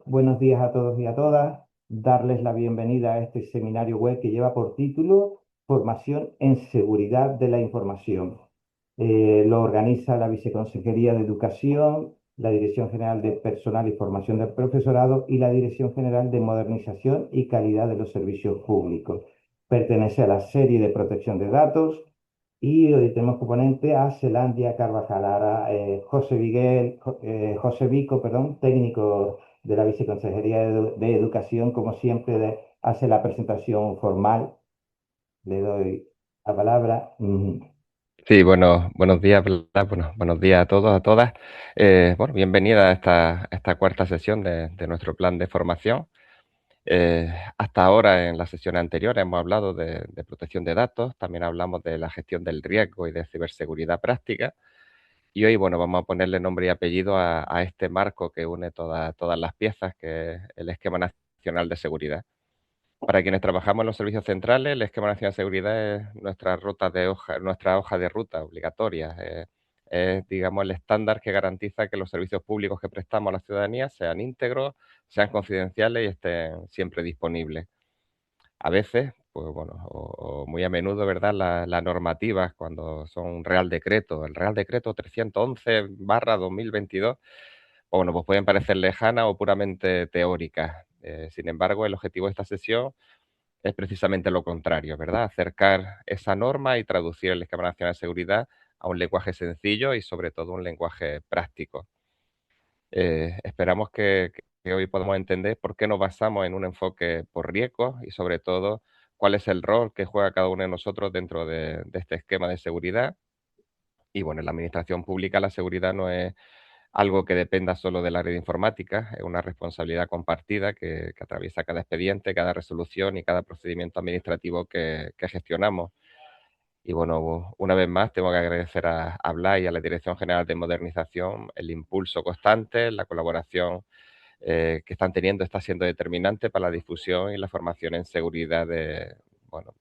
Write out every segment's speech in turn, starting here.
Buenos días a todos y a todas. Darles la bienvenida a este seminario web que lleva por título Formación en Seguridad de la Información. Lo organiza la Viceconsejería de Educación, la Dirección General de Personal y Formación del Profesorado y la Dirección General de Modernización y Calidad de los Servicios Públicos. Pertenece a la serie de protección de datos y hoy tenemos como ponente a Selandia Carvajal, ahora José Vico, perdón, técnico de la Viceconsejería de Educación, como siempre, hace la presentación formal. Le doy la palabra. Sí, bueno, buenos días, Blas. Bueno, buenos días a todos, a todas. Bueno, bienvenida a esta cuarta sesión de nuestro plan de formación. Hasta ahora, en las sesiones anteriores, hemos hablado de protección de datos, también hablamos de la gestión del riesgo y de ciberseguridad práctica. Y hoy, bueno, vamos a ponerle nombre y apellido a este marco que une todas las piezas, que es el Esquema Nacional de Seguridad. Para quienes trabajamos en los servicios centrales, el Esquema Nacional de Seguridad es nuestra hoja de ruta obligatoria. Es, digamos, el estándar que garantiza que los servicios públicos que prestamos a la ciudadanía sean íntegros, sean confidenciales y estén siempre disponibles. A veces, pues bueno, o muy a menudo, ¿verdad? Las normativas, cuando son un Real Decreto, el Real Decreto 311/2022, bueno, pues pueden parecer lejanas o puramente teóricas. Sin embargo, el objetivo de esta sesión es precisamente lo contrario, ¿verdad? Acercar esa norma y traducir el Esquema Nacional de Seguridad a un lenguaje sencillo y sobre todo un lenguaje práctico. Esperamos que hoy podamos entender por qué nos basamos en un enfoque por riesgos y sobre todo cuál es el rol que juega cada uno de nosotros dentro de este esquema de seguridad. Y bueno, en la administración pública la seguridad no es algo que dependa solo del área de informática, es una responsabilidad compartida que atraviesa cada expediente, cada resolución y cada procedimiento administrativo que gestionamos. Y bueno, una vez más tengo que agradecer a Blas y a la Dirección General de Modernización el impulso constante, la colaboración que están teniendo está siendo determinante para la difusión y la formación en seguridad bueno,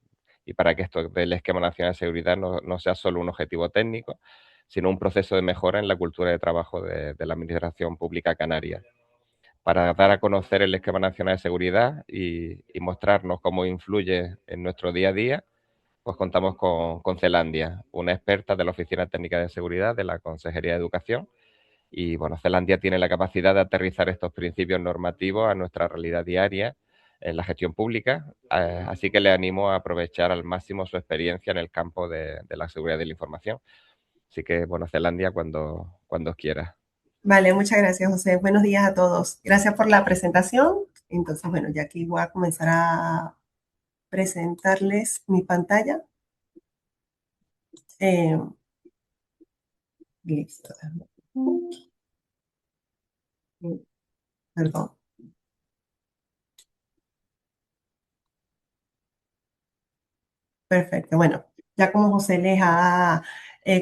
y para que esto del Esquema Nacional de Seguridad no sea solo un objetivo técnico, sino un proceso de mejora en la cultura de trabajo de la Administración Pública Canaria. Para dar a conocer el Esquema Nacional de Seguridad y mostrarnos cómo influye en nuestro día a día, pues contamos con Celandia, una experta de la Oficina Técnica de Seguridad de la Consejería de Educación. Y bueno, Celandia tiene la capacidad de aterrizar estos principios normativos a nuestra realidad diaria en la gestión pública, así que le animo a aprovechar al máximo su experiencia en el campo de la seguridad de la información. Así que, bueno, Celandia, cuando quiera. Vale, muchas gracias, José. Buenos días a todos. Gracias por la presentación. Entonces, bueno, ya aquí voy a comenzar a presentarles mi pantalla. Eh, listo. Perdón. Perfecto. Bueno, ya como José les ha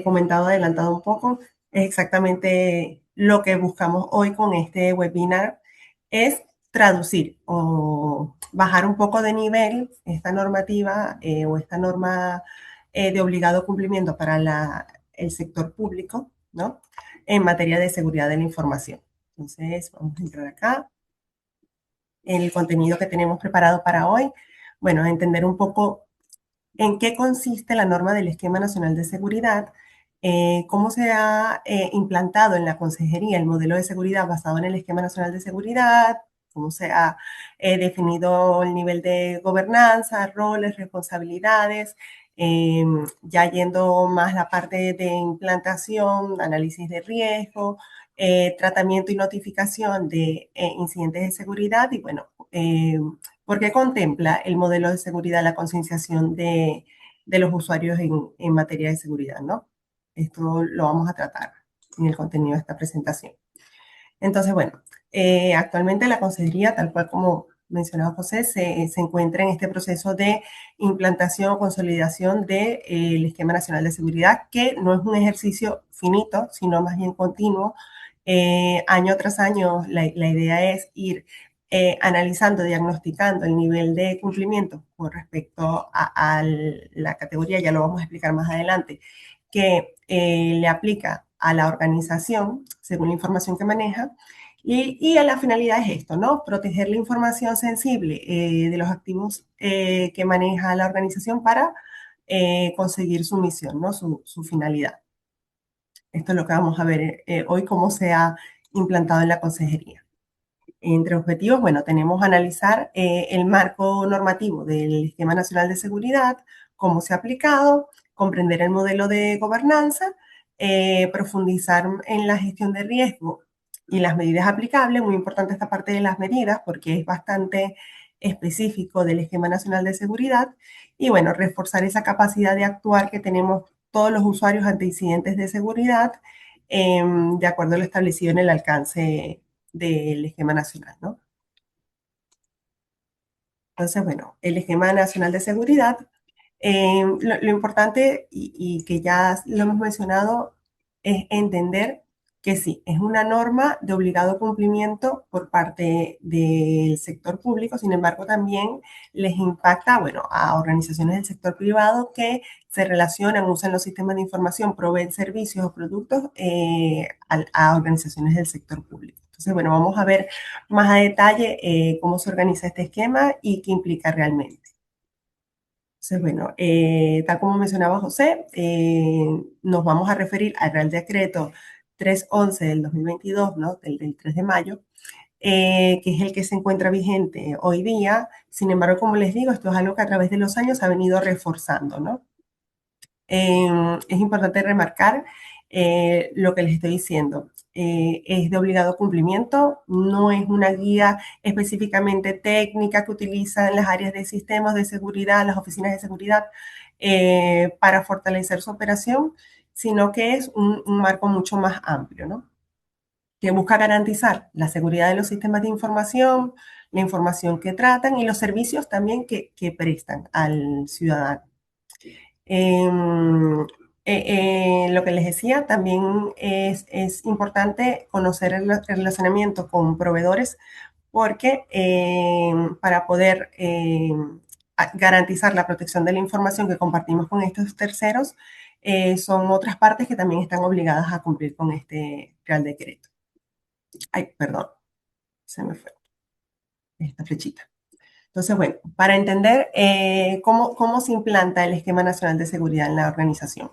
comentado, adelantado un poco, es exactamente lo que buscamos hoy con este webinar, es traducir o bajar un poco de nivel esta normativa o esta norma de obligado cumplimiento para el sector público, ¿no? En materia de seguridad de la información. Entonces, vamos a entrar acá. El contenido que tenemos preparado para hoy, bueno, entender un poco en qué consiste la norma del Esquema Nacional de Seguridad, cómo se ha implantado en la consejería el modelo de seguridad basado en el Esquema Nacional de Seguridad, cómo se ha definido el nivel de gobernanza, roles, responsabilidades, ya yendo más la parte de implantación, análisis de riesgo, tratamiento y notificación de incidentes de seguridad y bueno, ¿por qué contempla el modelo de seguridad la concienciación de los usuarios en materia de seguridad, ¿no? Esto lo vamos a tratar en el contenido de esta presentación. Entonces, bueno, actualmente la consejería, tal cual como mencionaba José, se encuentra en este proceso de implantación o consolidación del Esquema Nacional de Seguridad, que no es un ejercicio finito, sino más bien continuo. Año tras año, la idea es ir analizando, diagnosticando el nivel de cumplimiento con respecto a la categoría, ya lo vamos a explicar más adelante, que le aplica a la organización según la información que maneja Y a la finalidad es esto, ¿no? Proteger la información sensible de los activos que maneja la organización para conseguir su misión, ¿no? Su finalidad. Esto es lo que vamos a ver hoy, cómo se ha implantado en la consejería. Entre objetivos, bueno, tenemos analizar el marco normativo del Esquema Nacional de Seguridad, cómo se ha aplicado, comprender el modelo de gobernanza, profundizar en la gestión de riesgo y las medidas aplicables. Muy importante esta parte de las medidas porque es bastante específico del Esquema Nacional de Seguridad. Y bueno, reforzar esa capacidad de actuar que tenemos todos los usuarios ante incidentes de seguridad de acuerdo a lo establecido en el alcance del esquema nacional, ¿no? Entonces, bueno, el esquema nacional de seguridad, lo importante y que ya lo hemos mencionado es entender que sí, es una norma de obligado cumplimiento por parte del sector público, sin embargo, también les impacta, bueno, a organizaciones del sector privado que se relacionan, usan los sistemas de información, proveen servicios o productos a organizaciones del sector público. Entonces, bueno, vamos a ver más a detalle cómo se organiza este esquema y qué implica realmente. Entonces, bueno, tal como mencionaba José, nos vamos a referir al Real Decreto 311 del 2022, ¿no? Del 3 de mayo, que es el que se encuentra vigente hoy día. Sin embargo, como les digo, esto es algo que a través de los años se ha venido reforzando, ¿no? Es importante remarcar lo que les estoy diciendo. Es de obligado cumplimiento, no es una guía específicamente técnica que utilizan las áreas de sistemas de seguridad, las oficinas de seguridad, para fortalecer su operación, sino que es un marco mucho más amplio, ¿no? Que busca garantizar la seguridad de los sistemas de información, la información que tratan y los servicios también que prestan al ciudadano. Lo que les decía, también es importante conocer el relacionamiento con proveedores porque para poder garantizar la protección de la información que compartimos con estos terceros, son otras partes que también están obligadas a cumplir con este Real Decreto. Ay, perdón, se me fue esta flechita. Entonces, bueno, para entender cómo se implanta el Esquema Nacional de Seguridad en la organización.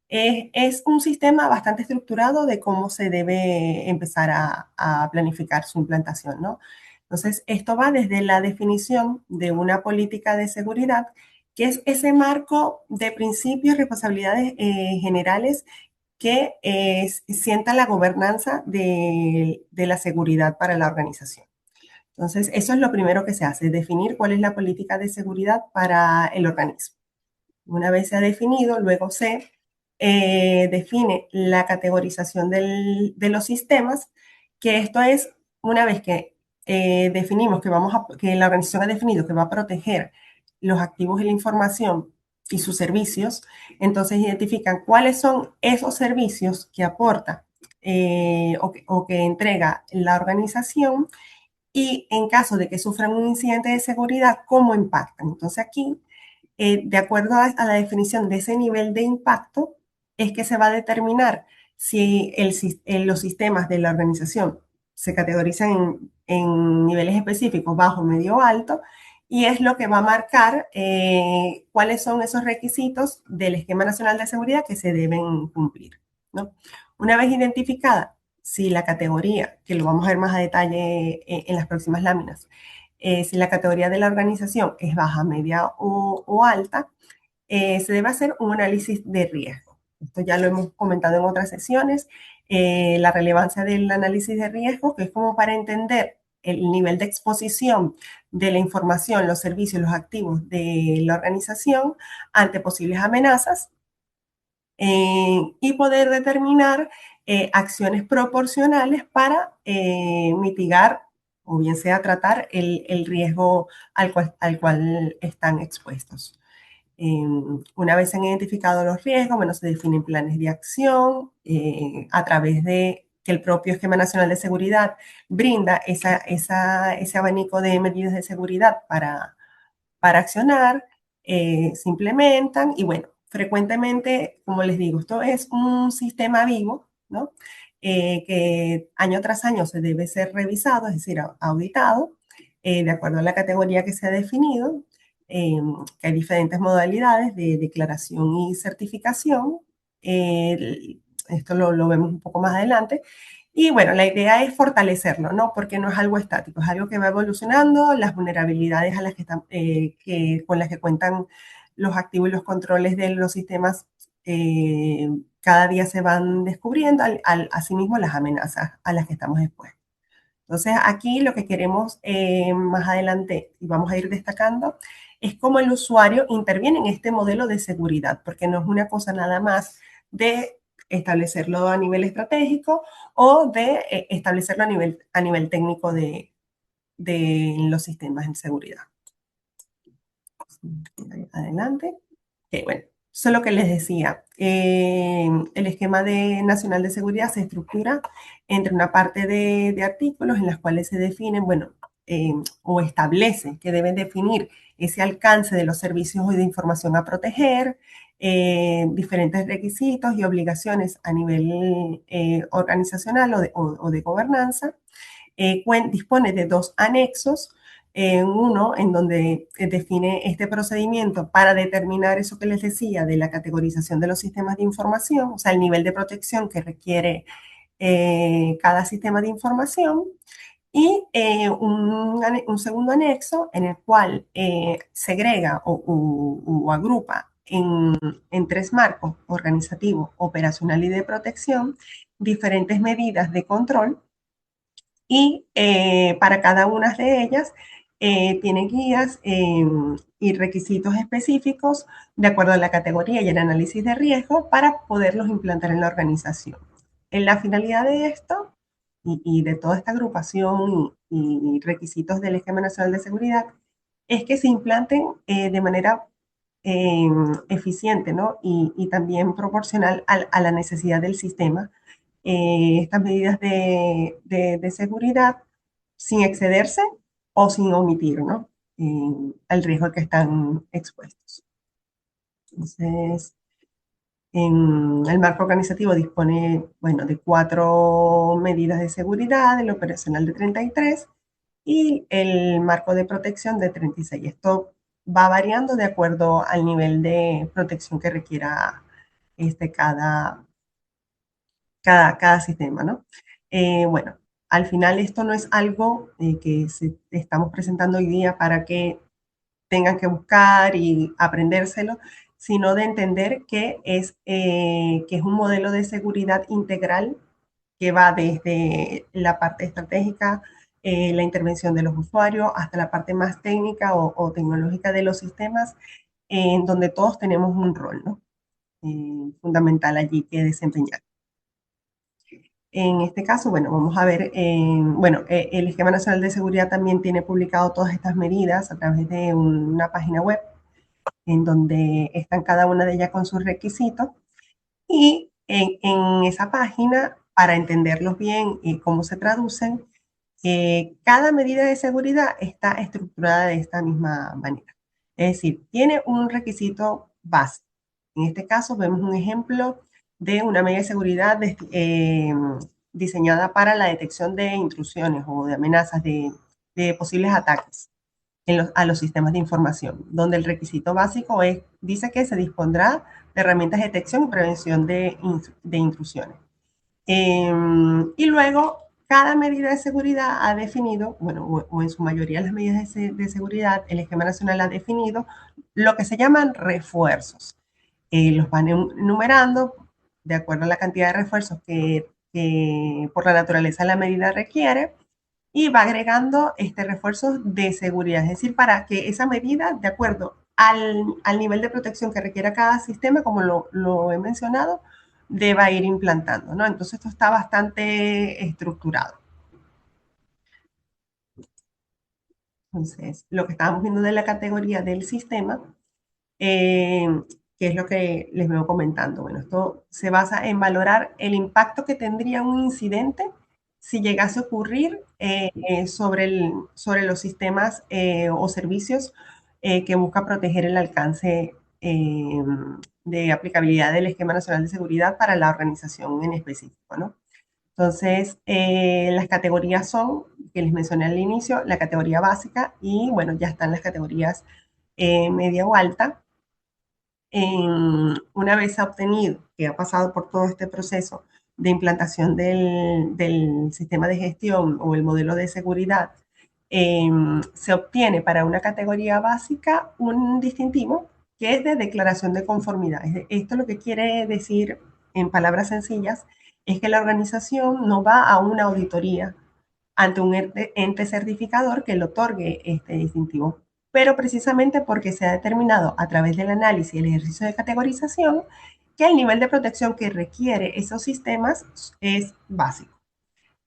Es un sistema bastante estructurado de cómo se debe empezar a planificar su implantación, ¿no? Entonces, esto va desde la definición de una política de seguridad, que es ese marco de principios y responsabilidades generales que sienta la gobernanza de la seguridad para la organización. Entonces, eso es lo primero que se hace, definir cuál es la política de seguridad para el organismo. Una vez se ha definido, luego se define la categorización de los sistemas, que esto es una vez que definimos que la organización ha definido que va a proteger los activos y la información y sus servicios, entonces identifican cuáles son esos servicios que aporta o que entrega la organización y en caso de que sufran un incidente de seguridad, cómo impactan. Entonces aquí de acuerdo a la definición de ese nivel de impacto, es que se va a determinar si los sistemas de la organización se categorizan en niveles específicos, bajo, medio o alto, y es lo que va a marcar cuáles son esos requisitos del Esquema Nacional de Seguridad que se deben cumplir, ¿no? Una vez identificada, si la categoría, que lo vamos a ver más a detalle en las próximas láminas, si la categoría de la organización es baja, media o alta, se debe hacer un análisis de riesgo. Esto ya lo hemos comentado en otras sesiones. La relevancia del análisis de riesgo, que es como para entender el nivel de exposición de la información, los servicios, los activos de la organización ante posibles amenazas y poder determinar acciones proporcionales para mitigar o bien sea tratar el riesgo al cual están expuestos. Una vez se han identificado los riesgos, bueno, se definen planes de acción a través de que el propio Esquema Nacional de Seguridad brinda ese abanico de medidas de seguridad para accionar, se implementan y bueno, frecuentemente, como les digo, esto es un sistema vivo, ¿no? que año tras año se debe ser revisado, es decir, auditado, de acuerdo a la categoría que se ha definido, que hay diferentes modalidades de declaración y certificación. Esto lo vemos un poco más adelante. Y bueno, la idea es fortalecerlo, ¿no? Porque no es algo estático, es algo que va evolucionando, las vulnerabilidades a las que con las que cuentan los activos y los controles de los sistemas cada día se van descubriendo, asimismo las amenazas a las que estamos expuestos. Entonces, aquí lo que queremos más adelante, y vamos a ir destacando, es cómo el usuario interviene en este modelo de seguridad, porque no es una cosa nada más de establecerlo a nivel estratégico o de establecerlo a nivel técnico de los sistemas de seguridad. Adelante. Bueno, eso es lo que les decía. El esquema nacional de seguridad se estructura entre una parte de artículos en las cuales se definen, bueno, o establece que deben definir ese alcance de los servicios de información a proteger, diferentes requisitos y obligaciones a nivel organizacional o de gobernanza. Dispone de 2 anexos, uno en donde define este procedimiento para determinar eso que les decía de la categorización de los sistemas de información, o sea, el nivel de protección que requiere cada sistema de información, y un segundo anexo en el cual segrega o agrupa en 3 marcos: organizativo, operacional y de protección, diferentes medidas de control, y para cada una de ellas tiene guías y requisitos específicos de acuerdo a la categoría y el análisis de riesgo para poderlos implantar en la organización. En la finalidad de esto y de toda esta agrupación y requisitos del Esquema Nacional de Seguridad es que se implanten de manera eficiente, ¿no? Y también proporcional a la necesidad del sistema estas medidas de seguridad sin excederse o sin omitir, ¿no? Al riesgo al que están expuestos. Entonces, el marco organizativo dispone, bueno, de 4 medidas de seguridad, el operacional de 33 y el marco de protección de 36. Esto va variando de acuerdo al nivel de protección que requiera cada sistema, ¿no? Bueno, al final esto no es algo que estamos presentando hoy día para que tengan que buscar y aprendérselo, sino de entender que es un modelo de seguridad integral que va desde la parte estratégica, la intervención de los usuarios, hasta la parte más técnica o tecnológica de los sistemas, en donde todos tenemos un rol, ¿no? Fundamental allí que desempeñar. En este caso, bueno, vamos a ver, bueno, el Esquema Nacional de Seguridad también tiene publicado todas estas medidas a través de una página web en donde están cada una de ellas con sus requisitos. Y en esa página, para entenderlos bien y cómo se traducen, cada medida de seguridad está estructurada de esta misma manera. Es decir, tiene un requisito base. En este caso vemos un ejemplo de una medida de seguridad diseñada para la detección de intrusiones o de amenazas de posibles ataques a los sistemas de información, donde el requisito básico dice que se dispondrá de herramientas de detección y prevención de intrusiones. Y luego, cada medida de seguridad ha definido, bueno, o en su mayoría las medidas de seguridad, el Esquema Nacional ha definido lo que se llaman refuerzos. Los van enumerando de acuerdo a la cantidad de refuerzos que por la naturaleza de la medida requiere, y va agregando refuerzos de seguridad, es decir, para que esa medida, de acuerdo al nivel de protección que requiera cada sistema, como lo he mencionado, deba ir implantando, ¿no? Entonces esto está bastante estructurado. Entonces, lo que estábamos viendo de la categoría del sistema, que es lo que les vengo comentando. Bueno, esto se basa en valorar el impacto que tendría un incidente si llegase a ocurrir sobre los sistemas o servicios que busca proteger el alcance de aplicabilidad del Esquema Nacional de Seguridad para la organización en específico, ¿no? Entonces, las categorías son, que les mencioné al inicio, la categoría básica y, bueno, ya están las categorías media o alta. Una vez obtenido, que ha pasado por todo este proceso de implantación del sistema de gestión o el modelo de seguridad, se obtiene para una categoría básica un distintivo que es de declaración de conformidad. Esto lo que quiere decir, en palabras sencillas, es que la organización no va a una auditoría ante un ente certificador que le otorgue este distintivo, pero precisamente porque se ha determinado a través del análisis y el ejercicio de categorización que el nivel de protección que requiere esos sistemas es básico.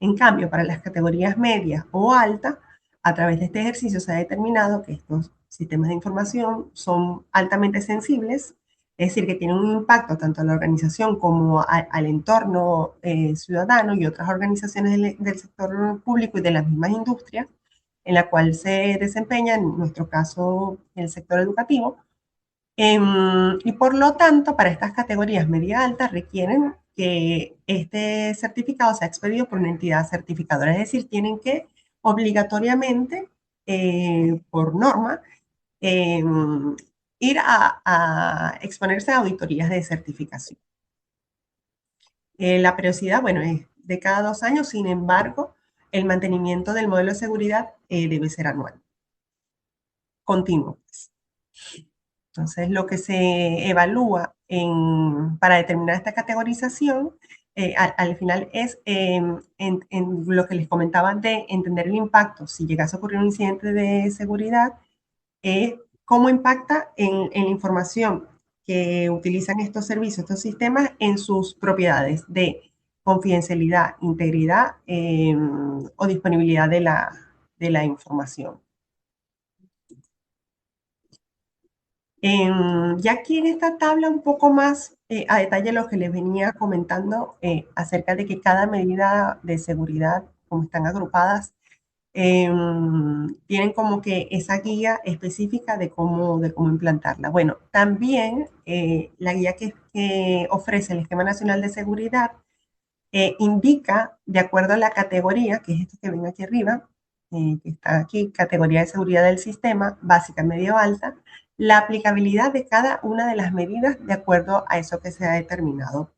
En cambio, para las categorías medias o altas, a través de este ejercicio se ha determinado que estos sistemas de información son altamente sensibles, es decir, que tienen un impacto tanto a la organización como al entorno ciudadano y otras organizaciones del sector público y de las mismas industrias en la cual se desempeña, en nuestro caso, el sector educativo, y por lo tanto, para estas categorías media alta requieren que este certificado sea expedido por una entidad certificadora, es decir, tienen que obligatoriamente, por norma, eh, ir a exponerse a auditorías de certificación. La periodicidad, bueno, es de cada 2 años, sin embargo, el mantenimiento del modelo de seguridad debe ser anual, continuo. Entonces, lo que se evalúa para determinar esta categorización, al final es en lo que les comentaba de entender el impacto. Si llegase a ocurrir un incidente de seguridad, cómo impacta en la información que utilizan estos servicios, estos sistemas, en sus propiedades de confidencialidad, integridad o disponibilidad de la información. Ya aquí en esta tabla un poco más a detalle lo que les venía comentando acerca de que cada medida de seguridad, como están agrupadas, tienen como que esa guía específica de cómo implantarla. Bueno, también la guía que ofrece el Esquema Nacional de Seguridad indica, de acuerdo a la categoría, que es esto que ven aquí arriba, que está aquí, categoría de seguridad del sistema, básica, medio, alta, la aplicabilidad de cada una de las medidas de acuerdo a eso que se ha determinado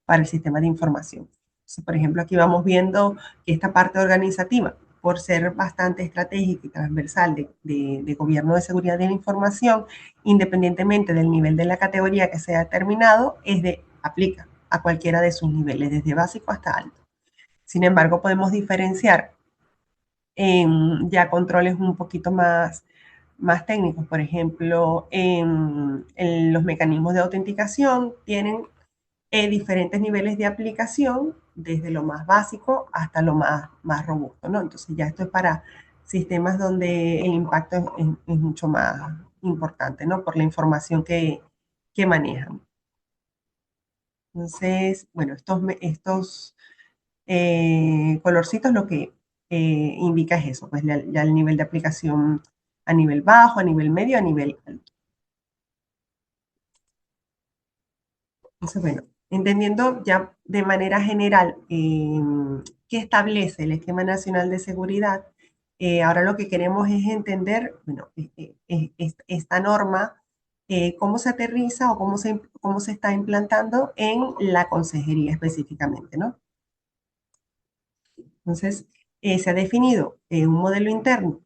para el sistema de información. Entonces, por ejemplo, aquí vamos viendo que esta parte organizativa, por ser bastante estratégica y transversal de gobierno de seguridad de la información, independientemente del nivel de la categoría que se ha determinado, aplica a cualquiera de sus niveles, desde básico hasta alto. Sin embargo, podemos diferenciar ya controles un poquito más técnicos. Por ejemplo, en los mecanismos de autenticación tienen diferentes niveles de aplicación, desde lo más básico hasta lo más robusto, ¿no? Entonces ya esto es para sistemas donde el impacto es mucho más importante, ¿no? Por la información que manejan. Entonces, bueno, estos colorcitos lo que indica es eso, pues ya el nivel de aplicación a nivel bajo, a nivel medio, a nivel alto. Entonces, bueno, entendiendo ya de manera general qué establece el Esquema Nacional de Seguridad, ahora lo que queremos es entender, bueno, esta norma, cómo se aterriza o cómo se está implantando en la consejería específicamente, ¿no? Entonces, se ha definido un modelo interno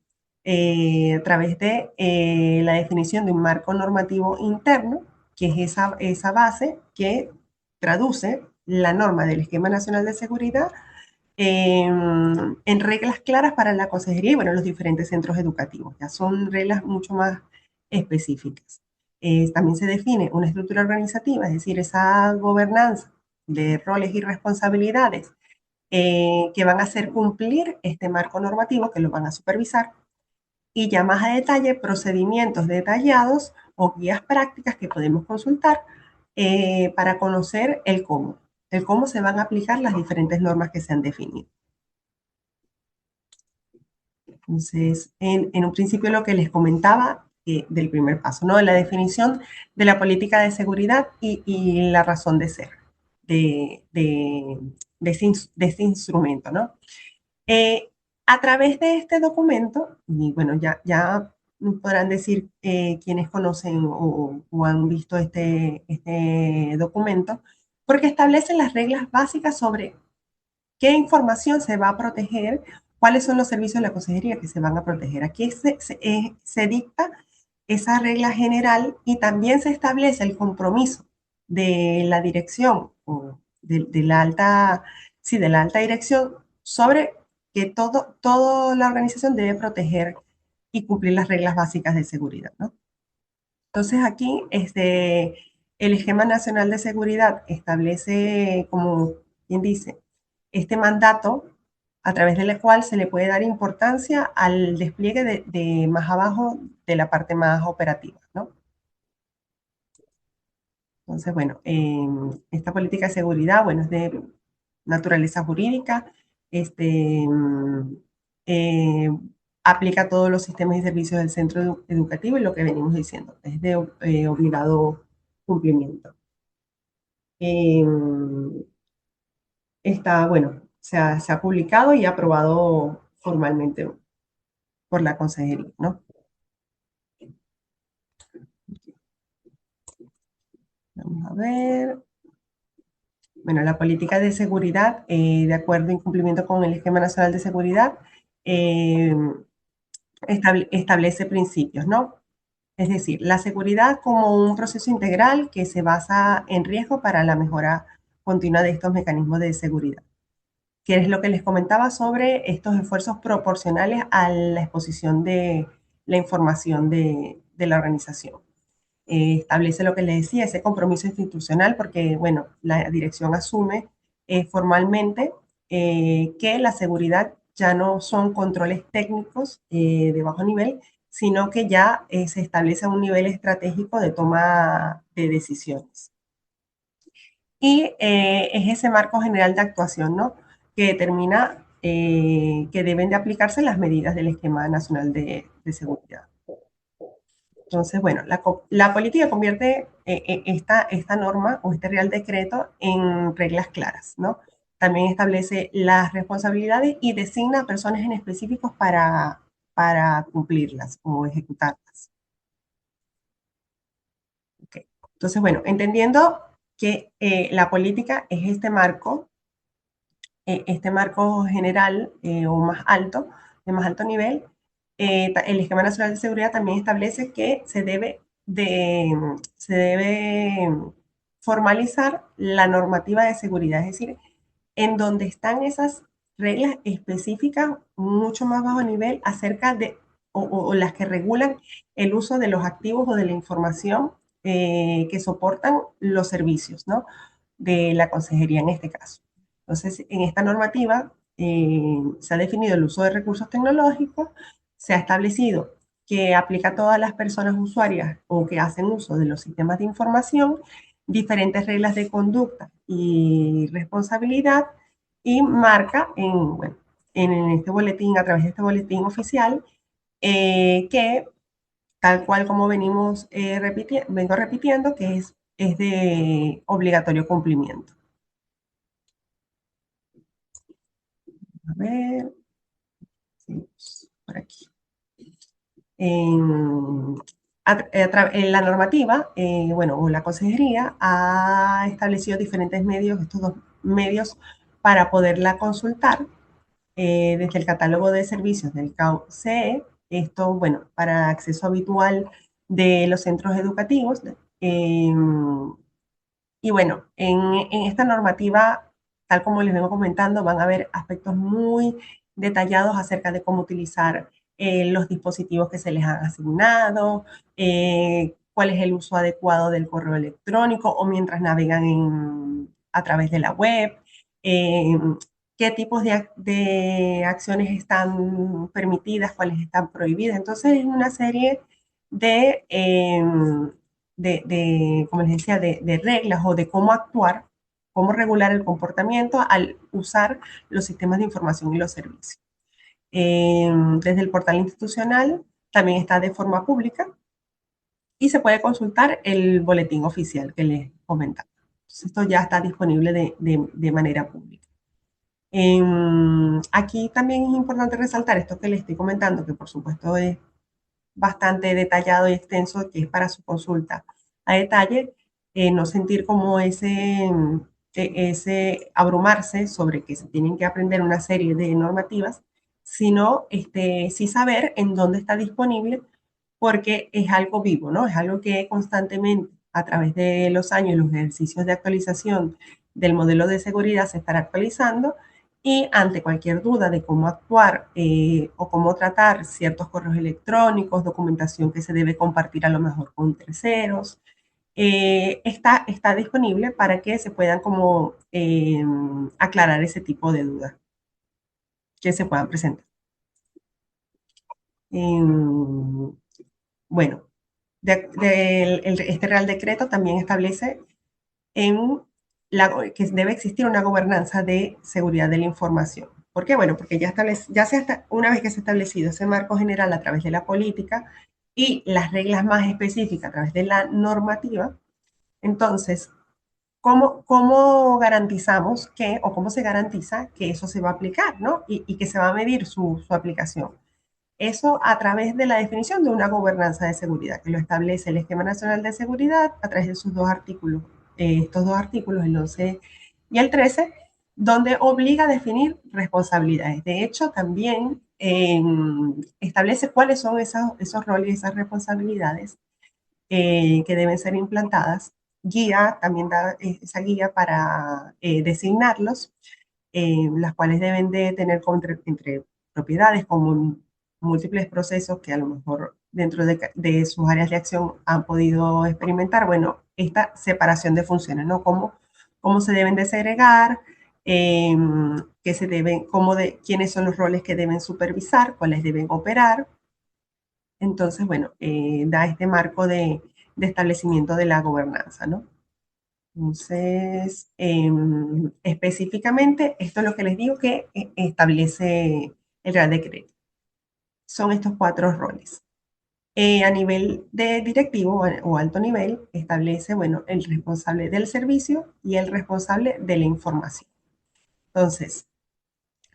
a través de la definición de un marco normativo interno, que es esa base que traduce la norma del Esquema Nacional de Seguridad en reglas claras para la consejería y, bueno, los diferentes centros educativos. Ya son reglas mucho más específicas. También se define una estructura organizativa, es decir, esa gobernanza de roles y responsabilidades que van a hacer cumplir este marco normativo, que lo van a supervisar, y ya más a detalle procedimientos detallados o guías prácticas que podemos consultar para conocer el cómo se van a aplicar las diferentes normas que se han definido. Entonces, en un principio lo que les comentaba del primer paso, ¿no? La definición de la política de seguridad y la razón de ser de este instrumento, ¿no? A través de este documento, y bueno, ya podrán decir quienes conocen o han visto este documento, porque establece las reglas básicas sobre qué información se va a proteger, cuáles son los servicios de la consejería que se van a proteger. Aquí se dicta esa regla general y también se establece el compromiso de la dirección o de la alta, sí, de la alta dirección sobre que toda la organización debe proteger y cumplir las reglas básicas de seguridad, ¿no? Entonces aquí el Esquema Nacional de Seguridad establece, como quien dice, este mandato a través del cual se le puede dar importancia al despliegue de más abajo de la parte más operativa, ¿no? Entonces, bueno, esta política de seguridad, bueno, es de naturaleza jurídica, este, eh, aplica a todos los sistemas y servicios del centro educativo y lo que venimos diciendo, es de obligado cumplimiento. Eh, está, bueno, se ha publicado y aprobado formalmente por la consejería, ¿no? Vamos a ver. Bueno, la política de seguridad, de acuerdo en cumplimiento con el Esquema Nacional de Seguridad, eh, establece principios, ¿no? Es decir, la seguridad como un proceso integral que se basa en riesgo para la mejora continua de estos mecanismos de seguridad, que es lo que les comentaba sobre estos esfuerzos proporcionales a la exposición de la información de la organización. Establece lo que les decía, ese compromiso institucional, porque, bueno, la dirección asume formalmente que la seguridad ya no son controles técnicos de bajo nivel, sino que ya se establece un nivel estratégico de toma de decisiones. Y es ese marco general de actuación, ¿no? Que determina que deben de aplicarse las medidas del Esquema Nacional de Seguridad. Entonces, bueno, la política convierte esta norma o este Real Decreto en reglas claras, ¿no? También establece las responsabilidades y designa a personas en específicos para cumplirlas o ejecutarlas. Okay. Entonces, bueno, entendiendo que la política es este marco general o más alto, de más alto nivel, el Esquema Nacional de Seguridad también establece que se debe formalizar la normativa de seguridad, es decir, en donde están esas reglas específicas mucho más bajo nivel acerca de, o las que regulan el uso de los activos o de la información que soportan los servicios, ¿no? De la consejería en este caso. Entonces, en esta normativa se ha definido el uso de recursos tecnológicos, se ha establecido que aplica a todas las personas usuarias o que hacen uso de los sistemas de información diferentes reglas de conducta y responsabilidad y marca bueno, en este boletín, a través de este boletín oficial, que tal cual como vengo repitiendo, que es de obligatorio cumplimiento. A ver, sí, por aquí. En la normativa, bueno, la consejería ha establecido diferentes medios, estos dos medios, para poderla consultar desde el catálogo de servicios del CAU-CE, esto, bueno, para acceso habitual de los centros educativos. Eh, y bueno, en esta normativa, tal como les vengo comentando, van a haber aspectos muy detallados acerca de cómo utilizar los dispositivos que se les han asignado, cuál es el uso adecuado del correo electrónico o mientras navegan a través de la web, eh, qué tipos de acciones están permitidas, cuáles están prohibidas. Entonces, es una serie de, como les decía, de reglas o de cómo actuar, cómo regular el comportamiento al usar los sistemas de información y los servicios. Desde el portal institucional también está de forma pública y se puede consultar el boletín oficial que les comentaba. Entonces, esto ya está disponible de manera pública. Aquí también es importante resaltar esto que les estoy comentando, que por supuesto es bastante detallado y extenso, que es para su consulta a detalle, no sentir como ese abrumarse sobre que se tienen que aprender una serie de normativas, sino sí saber en dónde está disponible, porque es algo vivo, ¿no? Es algo que constantemente, a través de los años, los ejercicios de actualización del modelo de seguridad se estará actualizando, y ante cualquier duda de cómo actuar o cómo tratar ciertos correos electrónicos, documentación que se debe compartir a lo mejor con terceros, está disponible para que se puedan como aclarar ese tipo de dudas que se puedan presentar. Bueno, este Real Decreto también establece que debe existir una gobernanza de seguridad de la información. ¿Por qué? Bueno, porque una vez que se ha establecido ese marco general a través de la política y las reglas más específicas a través de la normativa, entonces, ¿cómo garantizamos o cómo se garantiza que eso se va a aplicar, ¿no? Y que se va a medir su aplicación? Eso a través de la definición de una gobernanza de seguridad, que lo establece el Esquema Nacional de Seguridad a través de sus dos artículos, estos dos artículos, el 11 y el 13, donde obliga a definir responsabilidades. De hecho, también establece cuáles son esos roles y esas responsabilidades que deben ser implantadas. También da esa guía para designarlos, las cuales deben de tener entre propiedades como múltiples procesos que a lo mejor dentro de sus áreas de acción han podido experimentar. Bueno, esta separación de funciones, ¿no? Cómo se deben de segregar, eh, quiénes son los roles que deben supervisar, cuáles deben operar. Entonces, bueno, da este marco de establecimiento de la gobernanza, ¿no? Entonces, específicamente, esto es lo que les digo que establece el Real Decreto. Son estos cuatro roles. A nivel de directivo o alto nivel, establece, bueno, el responsable del servicio y el responsable de la información. Entonces,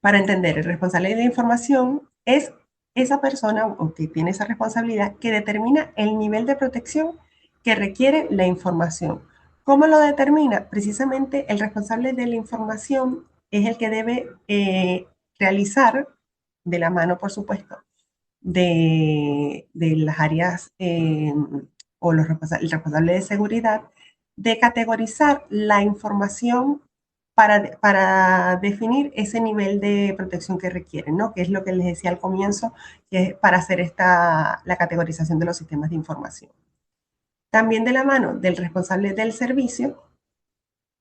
para entender, el responsable de la información es esa persona o que tiene esa responsabilidad que determina el nivel de protección que requiere la información. ¿Cómo lo determina? Precisamente el responsable de la información es el que debe realizar, de la mano, por supuesto, de las áreas o el responsable de seguridad, de categorizar la información para definir ese nivel de protección que requieren, ¿no? Que es lo que les decía al comienzo, que es para hacer la categorización de los sistemas de información. También de la mano del responsable del servicio,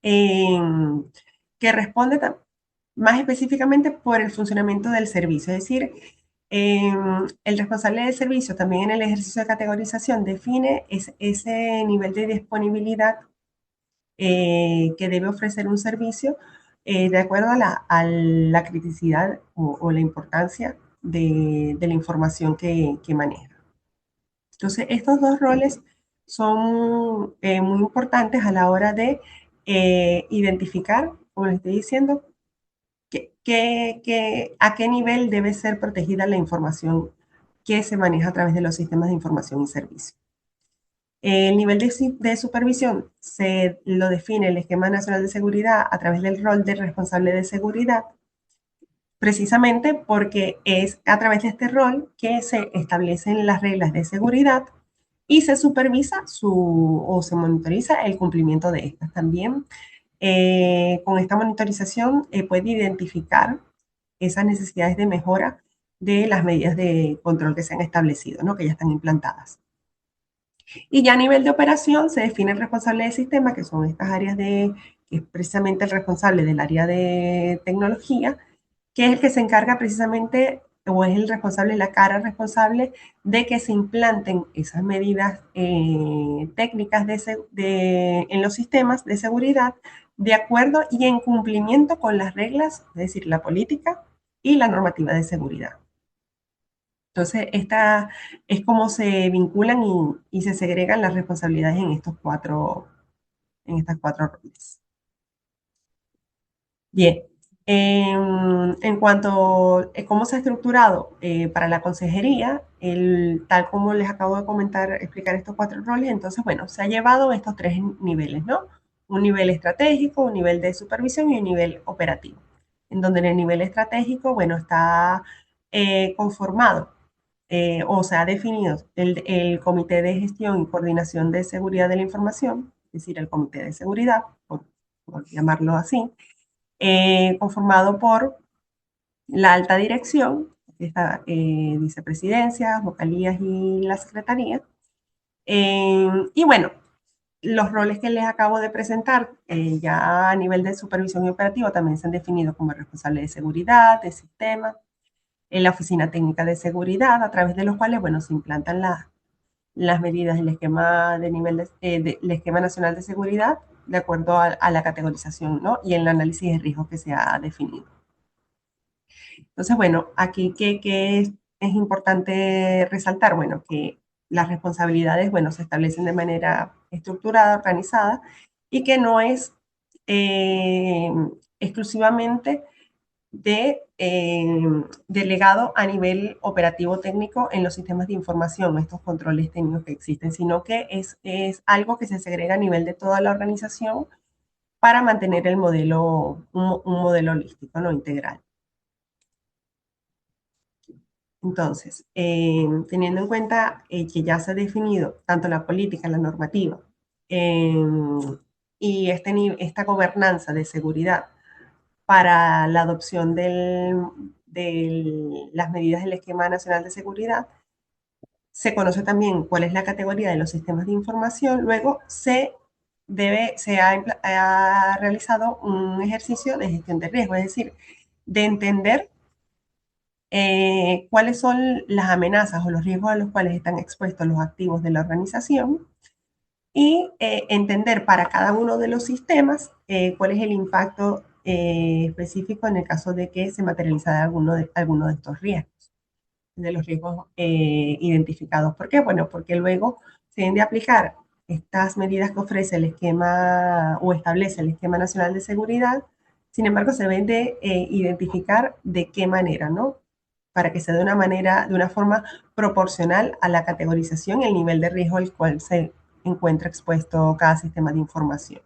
que responde más específicamente por el funcionamiento del servicio, es decir, el responsable del servicio también en el ejercicio de categorización define ese nivel de disponibilidad que debe ofrecer un servicio de acuerdo a la criticidad o la importancia de la información que maneja. Entonces, estos dos roles son muy importantes a la hora de identificar, como les estoy diciendo, a qué nivel debe ser protegida la información que se maneja a través de los sistemas de información y servicio. El nivel de supervisión se lo define el Esquema Nacional de Seguridad a través del rol del responsable de seguridad, precisamente porque es a través de este rol que se establecen las reglas de seguridad y se supervisa o se monitoriza el cumplimiento de estas. También con esta monitorización puede identificar esas necesidades de mejora de las medidas de control que se han establecido, ¿no? Que ya están implantadas. Y ya a nivel de operación se define el responsable del sistema, que son estas áreas que es precisamente el responsable del área de tecnología, que es el que se encarga precisamente, o es el responsable, la cara responsable de que se implanten esas medidas técnicas en los sistemas de seguridad de acuerdo y en cumplimiento con las reglas, es decir, la política y la normativa de seguridad. Entonces, esta es como se vinculan y se segregan las responsabilidades en estas cuatro roles. Bien, En cuanto a cómo se ha estructurado para la consejería, tal como les acabo de comentar, explicar estos 4 roles, entonces, bueno, se ha llevado estos 3 niveles, ¿no? Un nivel estratégico, un nivel de supervisión y un nivel operativo. En donde en el nivel estratégico, bueno, está conformado o se ha definido el Comité de Gestión y Coordinación de Seguridad de la Información, es decir, el Comité de Seguridad, por llamarlo así, conformado por la alta dirección, esta, vicepresidencias, vocalías y la secretaría. Y bueno, los roles que les acabo de presentar, ya a nivel de supervisión y operativo, también se han definido como responsable de seguridad, de sistema, en la oficina técnica de seguridad, a través de los cuales, bueno, se implantan las medidas del esquema, del esquema nacional de seguridad de acuerdo a la categorización, ¿no? Y el análisis de riesgos que se ha definido. Entonces, bueno, aquí que es importante resaltar, bueno, que las responsabilidades, bueno, se establecen de manera estructurada, organizada, y que no es eh, exclusivamente delegado a nivel operativo técnico en los sistemas de información, estos controles técnicos que existen, sino que es algo que se segrega a nivel de toda la organización para mantener el modelo, un modelo holístico, ¿no? Integral. Entonces, teniendo en cuenta que ya se ha definido tanto la política, la normativa eh, y esta gobernanza de seguridad para la adopción de las medidas del Esquema Nacional de Seguridad, se conoce también cuál es la categoría de los sistemas de información, luego ha realizado un ejercicio de gestión de riesgo, es decir, de entender cuáles son las amenazas o los riesgos a los cuales están expuestos los activos de la organización y entender para cada uno de los sistemas cuál es el impacto específico en el caso de que se materializara alguno de estos riesgos, de los riesgos identificados. ¿Por qué? Bueno, porque luego se deben de aplicar estas medidas que ofrece el esquema o establece el Esquema Nacional de Seguridad. Sin embargo, se deben de identificar de qué manera, ¿no? Para que sea de una forma proporcional a la categorización y el nivel de riesgo al cual se encuentra expuesto cada sistema de información.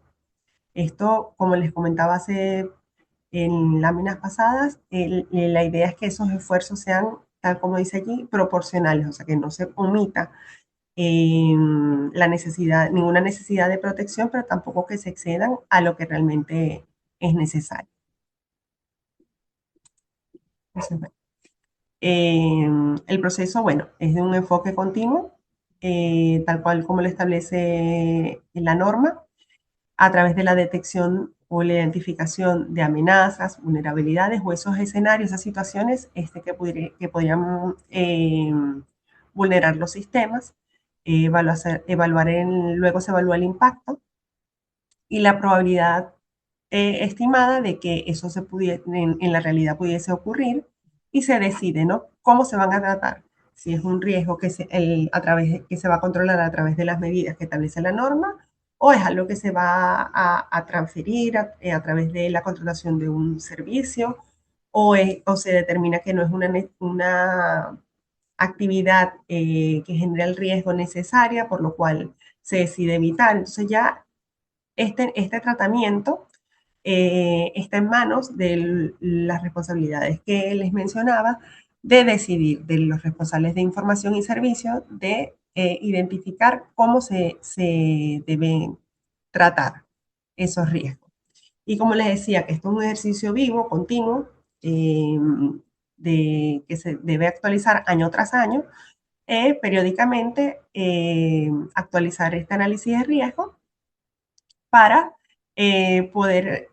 Esto, como les comentaba en láminas pasadas, la idea es que esos esfuerzos sean, tal como dice allí, proporcionales, o sea, que no se omita ninguna necesidad de protección, pero tampoco que se excedan a lo que realmente es necesario. Entonces, bueno, el proceso, bueno, es de un enfoque continuo, tal cual como lo establece la norma, a través de la detección o la identificación de amenazas, vulnerabilidades o esos escenarios, esas situaciones que podrían vulnerar los sistemas. Luego se evalúa el impacto y la probabilidad estimada de que eso en la realidad pudiese ocurrir y se decide, ¿no? ¿Cómo se van a tratar? Si es un riesgo que se va a controlar a través de las medidas que establece la norma o es algo que se va a transferir a través de la contratación de un servicio o se determina que no es una actividad que genera el riesgo necesaria, por lo cual se decide evitar. Entonces ya este tratamiento está en manos de las responsabilidades que les mencionaba de decidir, de los responsables de información y servicios, de identificar cómo se deben tratar esos riesgos. Y como les decía, que esto es un ejercicio vivo, continuo, que se debe actualizar año tras año, periódicamente actualizar este análisis de riesgo para poder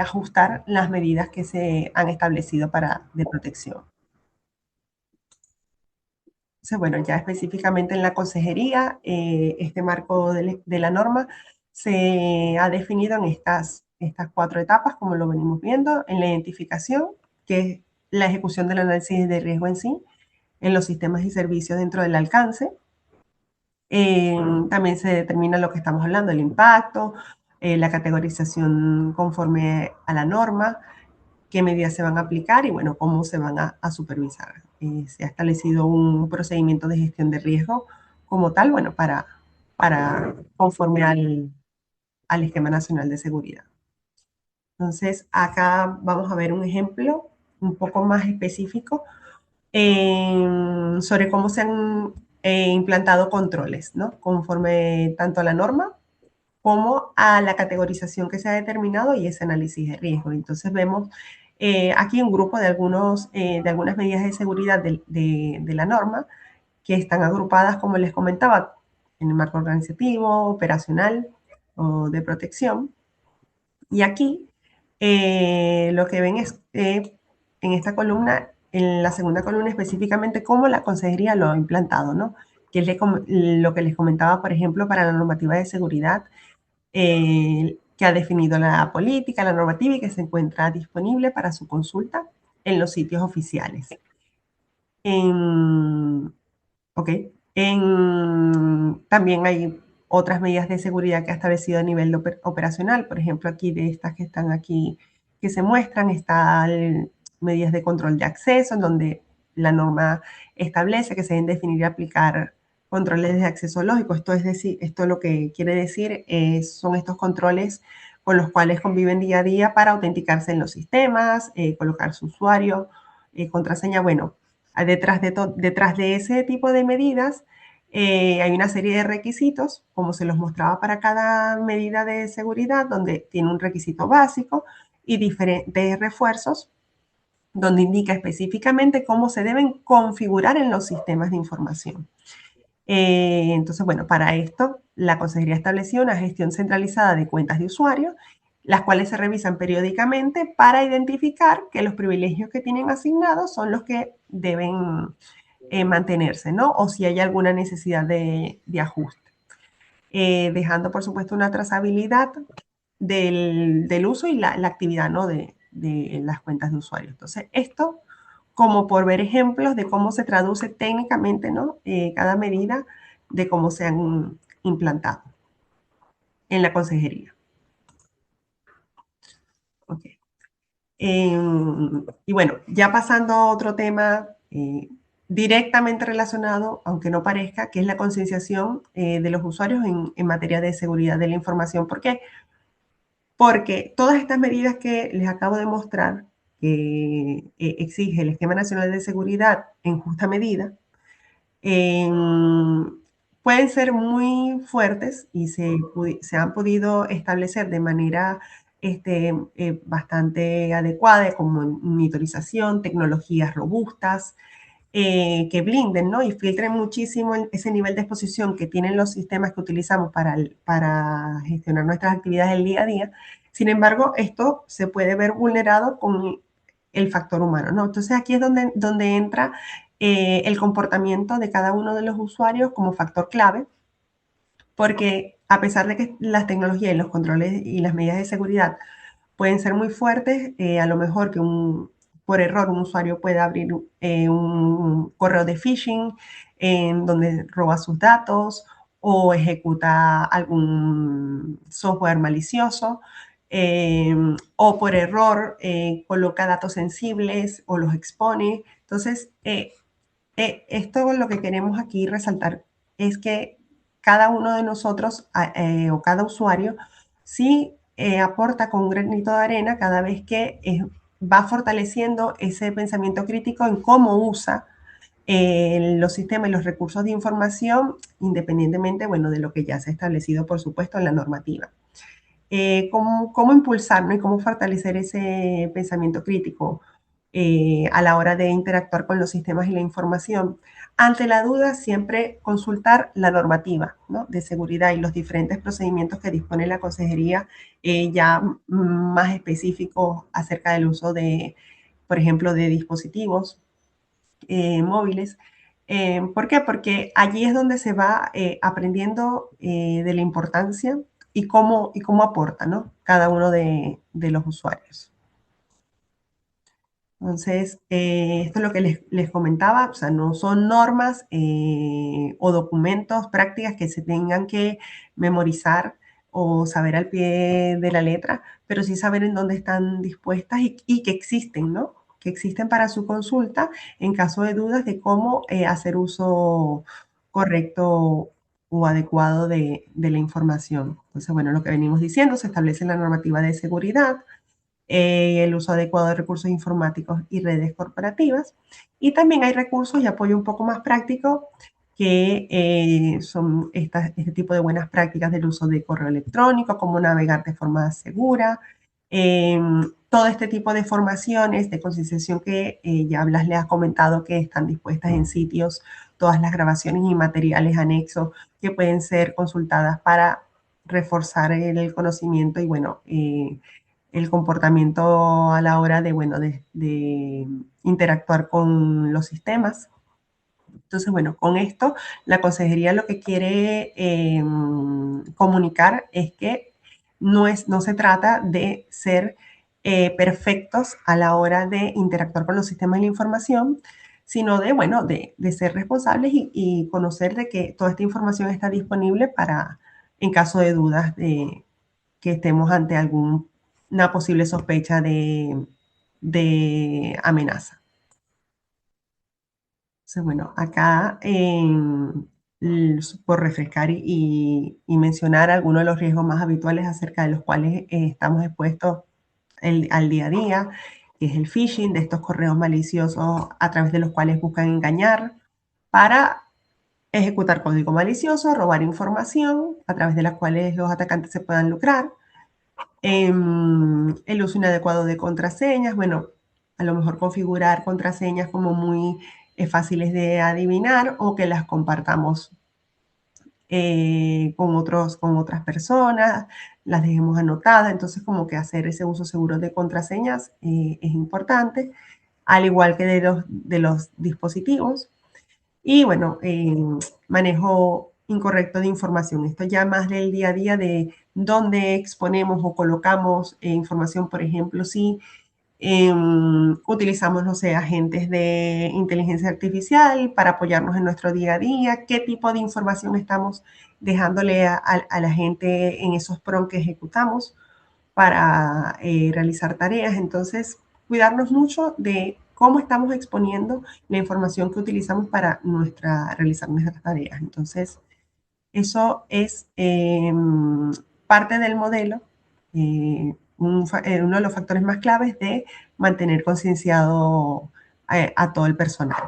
ajustar las medidas que se han establecido de protección. Entonces, bueno, ya específicamente en la consejería, este marco de la norma se ha definido en estas 4 etapas, como lo venimos viendo, en la identificación, que es la ejecución del análisis de riesgo en sí, en los sistemas y servicios dentro del alcance. También se determina lo que estamos hablando, el impacto, la categorización conforme a la norma, qué medidas se van a aplicar y, bueno, cómo se van a supervisar. Se ha establecido un procedimiento de gestión de riesgo como tal, bueno, para conforme al Esquema Nacional de Seguridad. Entonces, acá vamos a ver un ejemplo un poco más específico sobre cómo se han implantado controles, ¿no? Conforme tanto a la norma como a la categorización que se ha determinado y ese análisis de riesgo. Entonces vemos aquí un grupo de algunas medidas de seguridad de la norma que están agrupadas, como les comentaba, en el marco organizativo, operacional o de protección. Y aquí lo que ven es en esta columna, en la segunda columna específicamente, cómo la consejería lo ha implantado, ¿no? Que es lo que les comentaba, por ejemplo, para la normativa de seguridad, que ha definido la política, la normativa y que se encuentra disponible para su consulta en los sitios oficiales. Ok. También hay otras medidas de seguridad que ha establecido a nivel operacional. Por ejemplo, aquí de estas que están aquí, que se muestran, están medidas de control de acceso, en donde la norma establece que se deben definir y aplicar controles de acceso lógico. Esto es decir, esto lo que quiere decir son estos controles con los cuales conviven día a día para autenticarse en los sistemas, colocar su usuario, contraseña. Bueno, detrás de ese tipo de medidas hay una serie de requisitos, como se los mostraba para cada medida de seguridad, donde tiene un requisito básico y diferentes refuerzos, donde indica específicamente cómo se deben configurar en los sistemas de información. Entonces, bueno, para esto la Consejería estableció una gestión centralizada de cuentas de usuario, las cuales se revisan periódicamente para identificar que los privilegios que tienen asignados son los que deben mantenerse, ¿no? O si hay alguna necesidad de ajuste. Dejando, por supuesto, una trazabilidad del uso y la actividad, ¿no? de las cuentas de usuario. Entonces, esto como por ver ejemplos de cómo se traduce técnicamente, ¿no? Cada medida de cómo se han implantado en la consejería. Ok. Y bueno, ya pasando a otro tema directamente relacionado, aunque no parezca, que es la concienciación de los usuarios en materia de seguridad de la información. ¿Por qué? Porque todas estas medidas que les acabo de mostrar, que exige el Esquema Nacional de Seguridad en justa medida, pueden ser muy fuertes y se han podido establecer de manera bastante adecuada, como monitorización, tecnologías robustas, que blinden, ¿no? Y filtren muchísimo ese nivel de exposición que tienen los sistemas que utilizamos para gestionar nuestras actividades del día a día. Sin embargo, esto se puede ver vulnerado con el factor humano, ¿no? Entonces aquí es donde entra el comportamiento de cada uno de los usuarios como factor clave, porque a pesar de que las tecnologías y los controles y las medidas de seguridad pueden ser muy fuertes, a lo mejor que por error un usuario puede abrir un correo de phishing en donde roba sus datos o ejecuta algún software malicioso, o por error coloca datos sensibles o los expone. Entonces, esto lo que queremos aquí resaltar es que cada uno de nosotros o cada usuario sí aporta con un granito de arena cada vez que va fortaleciendo ese pensamiento crítico en cómo usa los sistemas y los recursos de información, independientemente, bueno, de lo que ya se ha establecido, por supuesto, en la normativa. ¿Cómo impulsar, ¿no? Y cómo fortalecer ese pensamiento crítico a la hora de interactuar con los sistemas y la información? Ante la duda, siempre consultar la normativa, ¿no? de seguridad y los diferentes procedimientos que dispone la consejería ya más específicos acerca del uso de, por ejemplo, de dispositivos móviles. ¿Por qué? Porque allí es donde se va aprendiendo de la importancia y cómo aporta, ¿no? Cada uno de los usuarios. Entonces, esto es lo que les comentaba, o sea, no son normas o documentos, prácticas que se tengan que memorizar o saber al pie de la letra, pero sí saber en dónde están dispuestas y que existen, ¿no? Que existen para su consulta en caso de dudas de cómo hacer uso correcto o adecuado de la información. Entonces, bueno, lo que venimos diciendo, se establece la normativa de seguridad, el uso adecuado de recursos informáticos y redes corporativas. Y también hay recursos y apoyo un poco más práctico que son este tipo de buenas prácticas del uso de correo electrónico, cómo navegar de forma segura, todo este tipo de formaciones de concienciación que ya Blas le ha comentado que están dispuestas en sitios, todas las grabaciones y materiales anexos que pueden ser consultadas para reforzar el conocimiento y, bueno, el comportamiento a la hora de, bueno, de interactuar con los sistemas. Entonces, bueno, con esto la consejería lo que quiere comunicar es que no se trata de ser perfectos a la hora de interactuar con los sistemas de la información, sino de, bueno, de ser responsables y conocer de que toda esta información está disponible para, en caso de dudas, de que estemos ante alguna posible sospecha de amenaza. Entonces, bueno, acá por refrescar y mencionar algunos de los riesgos más habituales acerca de los cuales estamos expuestos al día a día, que es el phishing, de estos correos maliciosos a través de los cuales buscan engañar para ejecutar código malicioso, robar información a través de las cuales los atacantes se puedan lucrar. El uso inadecuado de contraseñas, bueno, a lo mejor configurar contraseñas como muy fáciles de adivinar o que las compartamos con otras personas, las dejemos anotadas, entonces como que hacer ese uso seguro de contraseñas es importante, al igual que de los dispositivos. Y bueno, manejo incorrecto de información. Esto ya más del día a día de dónde exponemos o colocamos información, por ejemplo, si utilizamos, no sé, agentes de inteligencia artificial para apoyarnos en nuestro día a día, qué tipo de información estamos dejándole a la gente en esos prompts que ejecutamos para realizar tareas. Entonces, cuidarnos mucho de cómo estamos exponiendo la información que utilizamos para realizar nuestras tareas. Entonces, eso es parte del modelo, uno de los factores más claves de mantener concienciado a todo el personal.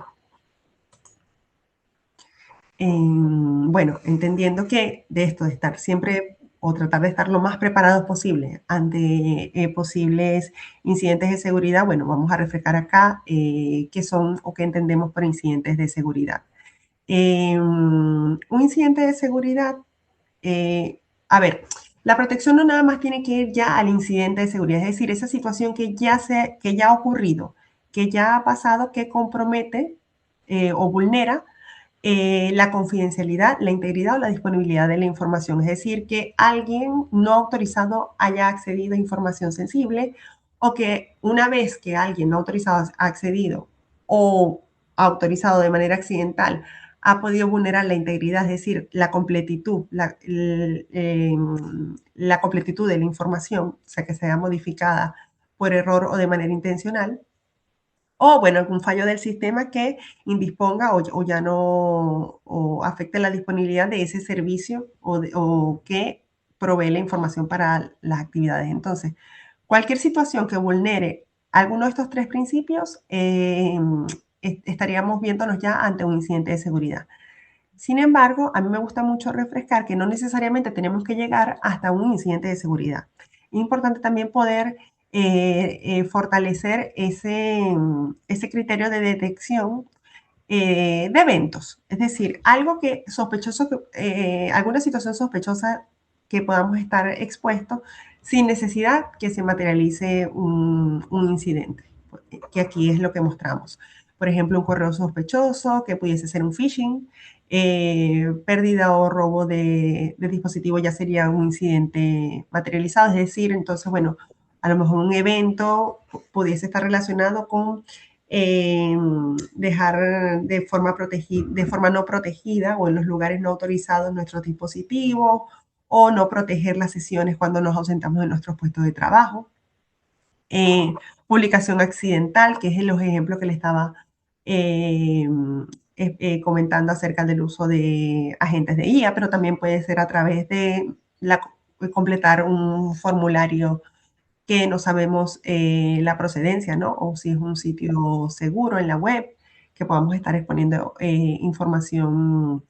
Bueno, entendiendo que de esto, de estar siempre o tratar de estar lo más preparados posible ante posibles incidentes de seguridad, bueno, vamos a reflejar acá qué son o qué entendemos por incidentes de seguridad. Un incidente de seguridad, a ver, la protección no nada más tiene que ir ya al incidente de seguridad, es decir, esa situación que ya ha ocurrido, que ya ha pasado, que compromete o vulnera la confidencialidad, la integridad o la disponibilidad de la información. Es decir, que alguien no autorizado haya accedido a información sensible o que una vez que alguien no autorizado ha accedido o autorizado de manera accidental ha podido vulnerar la integridad, es decir, la completitud, la completitud de la información, o sea, que sea modificada por error o de manera intencional, o bueno, algún fallo del sistema que indisponga o ya no o afecte la disponibilidad de ese servicio o que provee la información para las actividades. Entonces, cualquier situación que vulnere alguno de estos tres principios, estaríamos viéndonos ya ante un incidente de seguridad. Sin embargo, a mí me gusta mucho refrescar que no necesariamente tenemos que llegar hasta un incidente de seguridad. Es importante también poder fortalecer ese criterio de detección de eventos. Es decir, algo que sospechoso, alguna situación sospechosa que podamos estar expuestos sin necesidad que se materialice un incidente, que aquí es lo que mostramos. Por ejemplo, un correo sospechoso, que pudiese ser un phishing, pérdida o robo de dispositivo ya sería un incidente materializado, es decir, entonces, bueno, a lo mejor un evento pudiese estar relacionado con dejar de forma no protegida o en los lugares no autorizados nuestros dispositivos o no proteger las sesiones cuando nos ausentamos de nuestros puestos de trabajo. Publicación accidental, que es los ejemplos que le estaba comentando acerca del uso de agentes de IA, pero también puede ser a través de completar un formulario que no sabemos la procedencia, ¿no? O si es un sitio seguro en la web, que podamos estar exponiendo información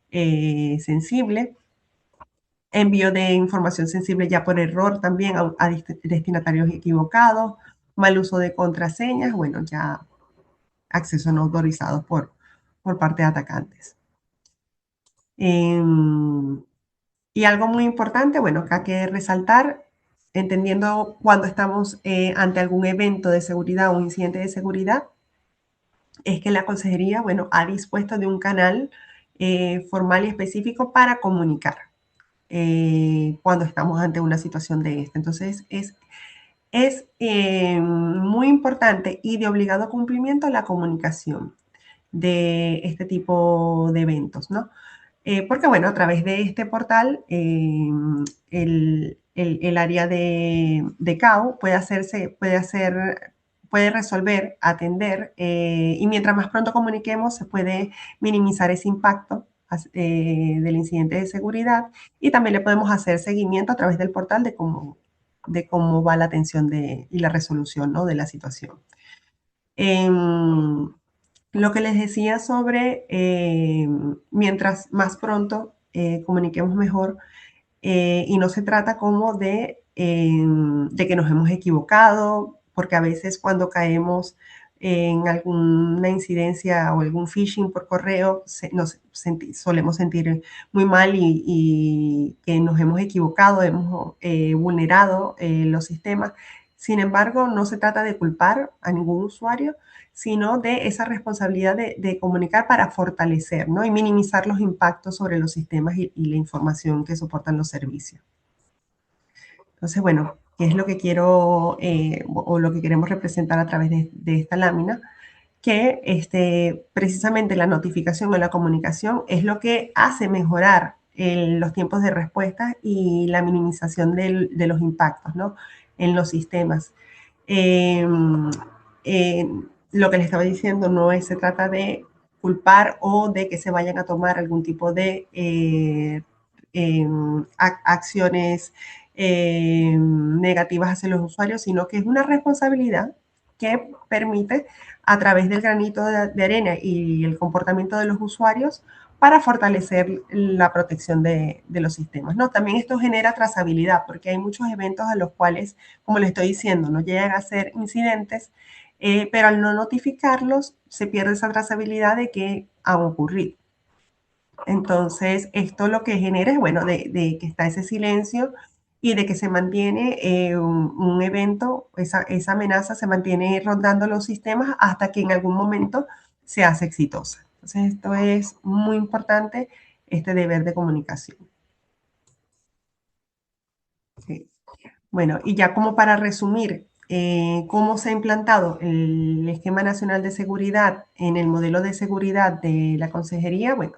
sensible. Envío de información sensible ya por error también a destinatarios equivocados, mal uso de contraseñas, bueno, ya acceso no autorizado por parte de atacantes. Y algo muy importante, bueno, acá hay que resaltar, entendiendo cuando estamos ante algún evento de seguridad o un incidente de seguridad, es que la consejería, bueno, ha dispuesto de un canal formal y específico para comunicar cuando estamos ante una situación de esta. Entonces, es muy importante y de obligado cumplimiento la comunicación de este tipo de eventos, ¿no? Porque, bueno, a través de este portal, el área de CAO puede resolver, atender, y mientras más pronto comuniquemos, se puede minimizar ese impacto del incidente de seguridad, y también le podemos hacer seguimiento a través del portal de cómo va la atención y la resolución, ¿no?, de la situación. Lo que les decía sobre mientras más pronto comuniquemos mejor, y no se trata como de que nos hemos equivocado, porque a veces cuando caemos en alguna incidencia o algún phishing por correo, solemos sentir muy mal y que nos hemos equivocado, hemos vulnerado los sistemas. Sin embargo, no se trata de culpar a ningún usuario, sino de esa responsabilidad de comunicar para fortalecer, ¿no?, y minimizar los impactos sobre los sistemas y la información que soportan los servicios. Entonces, bueno, ¿qué es lo que quiero o lo que queremos representar a través de esta lámina? Que precisamente la notificación o la comunicación es lo que hace mejorar los tiempos de respuesta y la minimización de los impactos, ¿no?, en los sistemas. Eh, lo que les estaba diciendo se trata de culpar o de que se vayan a tomar algún tipo de acciones negativas hacia los usuarios, sino que es una responsabilidad que permite, a través del granito de arena y el comportamiento de los usuarios, para fortalecer la protección de los sistemas, ¿no? También esto genera trazabilidad, porque hay muchos eventos a los cuales, como les estoy diciendo, no llegan a ser incidentes, pero al no notificarlos, se pierde esa trazabilidad de que han ocurrido. Entonces, esto lo que genera es, bueno, de que está ese silencio y de que se mantiene un evento, esa amenaza se mantiene rondando los sistemas hasta que en algún momento se hace exitosa. Entonces, esto es muy importante, este deber de comunicación. Sí. Bueno, y ya como para resumir, cómo se ha implantado el Esquema Nacional de Seguridad en el modelo de seguridad de la Consejería, bueno,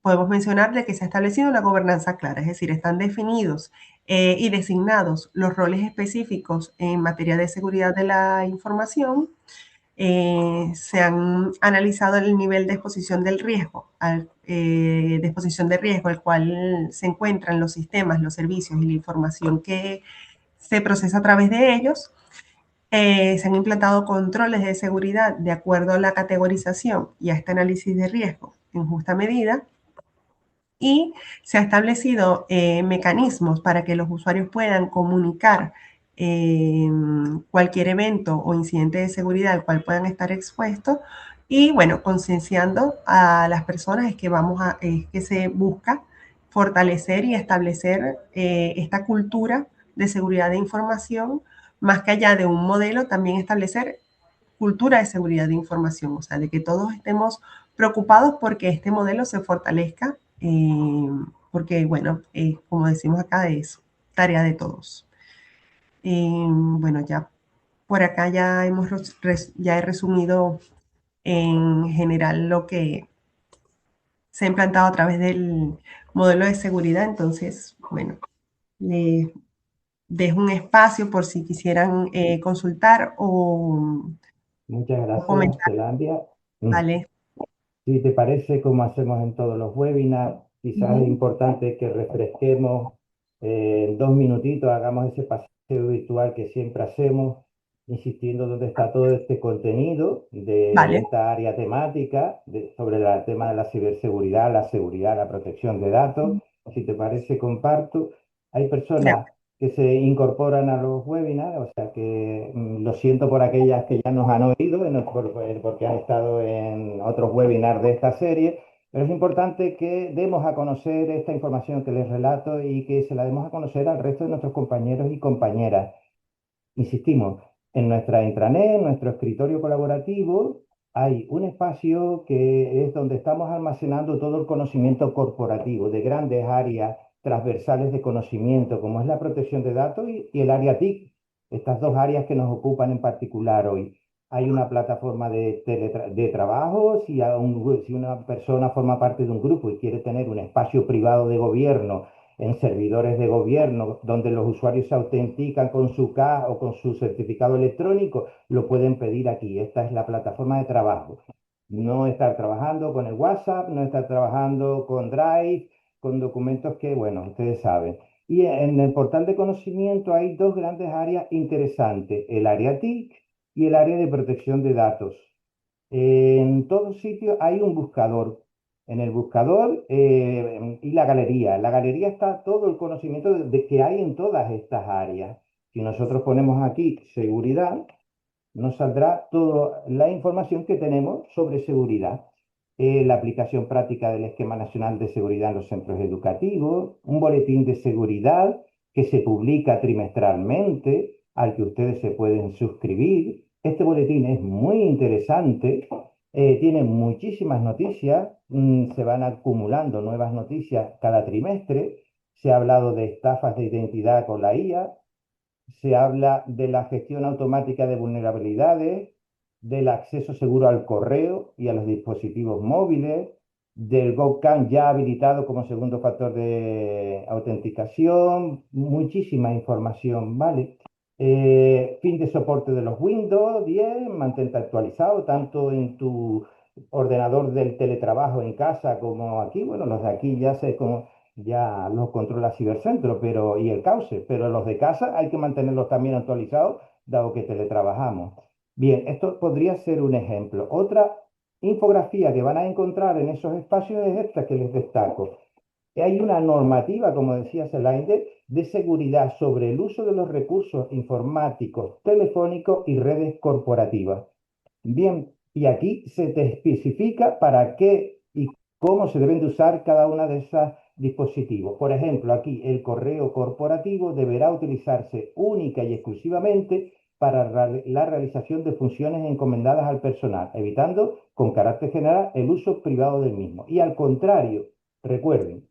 podemos mencionar de que se ha establecido una gobernanza clara, es decir, están definidos y designados los roles específicos en materia de seguridad de la información. Se han analizado el nivel de exposición del riesgo, de exposición de riesgo al cual se encuentran los sistemas, los servicios y la información que se procesa a través de ellos. Se han implantado controles de seguridad de acuerdo a la categorización y a este análisis de riesgo en justa medida. Y se ha establecido mecanismos para que los usuarios puedan comunicar cualquier evento o incidente de seguridad al cual puedan estar expuestos. Y bueno, concienciando a las personas es que se busca fortalecer y establecer esta cultura de seguridad de información, más que allá de un modelo, también establecer cultura de seguridad de información, o sea, de que todos estemos preocupados porque este modelo se fortalezca, porque, bueno, como decimos acá, es tarea de todos. Bueno, ya por acá ya he resumido en general lo que se ha implantado a través del modelo de seguridad. Entonces, bueno, les dejo un espacio por si quisieran consultar Muchas o gracias, comentar, Zelandia. ¿vale? Si te parece, como hacemos en todos los webinars, quizás es Ujú. importante que refresquemos en 2 minutitos, hagamos ese paseo virtual que siempre hacemos, insistiendo dónde está todo este contenido de Vale, esta área temática sobre el tema de la ciberseguridad, la seguridad, la protección de datos. Si te parece, comparto. Hay personas claro. que se incorporan a los webinars, o sea que lo siento por aquellas que ya nos han oído, porque han estado en otros webinars de esta serie, pero es importante que demos a conocer esta información que les relato y que se la demos a conocer al resto de nuestros compañeros y compañeras. Insistimos, en nuestra intranet, en nuestro escritorio colaborativo, hay un espacio que es donde estamos almacenando todo el conocimiento corporativo de grandes áreas transversales de conocimiento, como es la protección de datos y el área TIC, estas dos áreas que nos ocupan en particular hoy. Hay una plataforma de trabajo, si una persona forma parte de un grupo y quiere tener un espacio privado de gobierno en servidores de gobierno donde los usuarios se autentican con su CA o con su certificado electrónico, lo pueden pedir aquí. Esta es la plataforma de trabajo. No estar trabajando con el WhatsApp, no estar trabajando con Drive, con documentos que, bueno, ustedes saben. Y en el portal de conocimiento hay dos grandes áreas interesantes, el área TIC y el área de protección de datos. En todos sitios hay un buscador. En el buscador y la galería. En la galería está todo el conocimiento de que hay en todas estas áreas. Si nosotros ponemos aquí seguridad, nos saldrá toda la información que tenemos sobre seguridad. La aplicación práctica del Esquema Nacional de Seguridad en los centros educativos, un boletín de seguridad que se publica trimestralmente, al que ustedes se pueden suscribir. Este boletín es muy interesante, tiene muchísimas noticias, se van acumulando nuevas noticias cada trimestre. Se ha hablado de estafas de identidad con la IA, se habla de la gestión automática de vulnerabilidades, del acceso seguro al correo y a los dispositivos móviles, del GoCam ya habilitado como segundo factor de autenticación, muchísima información, ¿vale? Fin de soporte de los Windows 10, mantente actualizado tanto en tu ordenador del teletrabajo en casa como aquí. Bueno, los de aquí ya los controla Cibercentro y el Cauce, pero los de casa hay que mantenerlos también actualizados, dado que teletrabajamos. Bien, esto podría ser un ejemplo. Otra infografía que van a encontrar en esos espacios es esta que les destaco. Hay una normativa, como decía Selainde, de seguridad sobre el uso de los recursos informáticos, telefónicos y redes corporativas. Bien, y aquí se te especifica para qué y cómo se deben de usar cada una de esas dispositivos. Por ejemplo, aquí el correo corporativo deberá utilizarse única y exclusivamente para la realización de funciones encomendadas al personal, evitando con carácter general el uso privado del mismo. Y al contrario, recuerden,